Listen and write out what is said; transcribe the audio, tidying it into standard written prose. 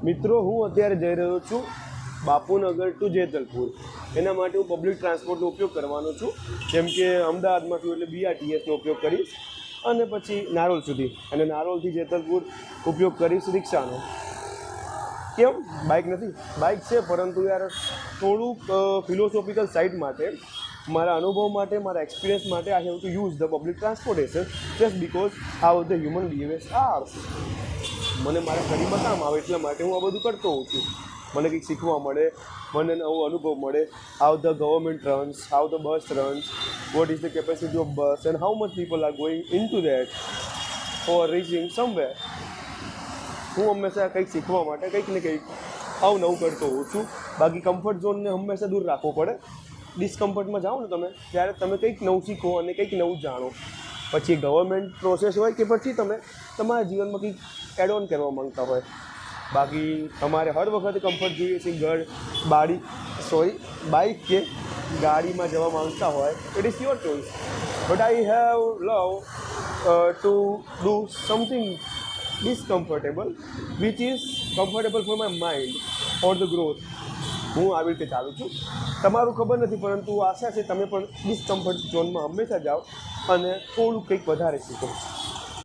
મિત્રો હું અત્યારે જઈ રહ્યો છું બાપુનગર ટુ જેતલપુર. એના માટે હું પબ્લિક ટ્રાન્સપોર્ટનો ઉપયોગ કરવાનો છું, જેમ કે અમદાવાદમાં છું એટલે BRTSનો ઉપયોગ કરીશ, અને પછી નારોલ સુધી, અને નારોલથી જેતલપુર ઉપયોગ કરીશ રિક્ષાનો. કેમ બાઇક નથી? બાઇક છે, પરંતુ યાર થોડુંક ફિલોસોફિકલ સાઇડ માટે, મારા અનુભવ માટે, મારા એક્સપિરિયન્સ માટે I have to use the public transportation just because how the human behaviours are. મને મારા શરીરમાં કામ આવે એટલા માટે હું આ બધું કરતો હોઉં છું. મને કંઈક શીખવા મળે, મને નવો અનુભવ મળે. How the government runs, how the bus runs, what is the capacity of bus and how much people are going in two that four reaching somewhere. હું હંમેશા કંઈક શીખવા માટે કંઈક ને કંઈક નવું કરતો હોઉં છું. બાકી કમ્ફર્ટ ઝોનને હંમેશા દૂર રાખવો પડે. ડિસ્કમ્ફર્ટમાં જાઓ ને તમે, ત્યારે તમે કંઈક નવું શીખો અને કંઈક નવું જાણો. પછી ગવર્મેન્ટ પ્રોસેસ હોય કે પછી તમે તમારા જીવનમાં કંઈક એડ ઓન કરવા માંગતા હોય. બાકી તમારે હર વખતે કમ્ફર્ટ જોઈએ છે, બાઇક કે ગાડીમાં જવા માંગતા હોય, it is your choice. But I have love to do something discomfortable which is comfortable for my mind, for the growth. હું આવી રીતે ચાલું છું. તમારું ખબર નથી, પરંતુ આશા છે તમે પણ ડિસ્કમ્ફર્ટ ઝોનમાં હંમેશા જાઓ અને થોડું કંઈક વધારે શીખો.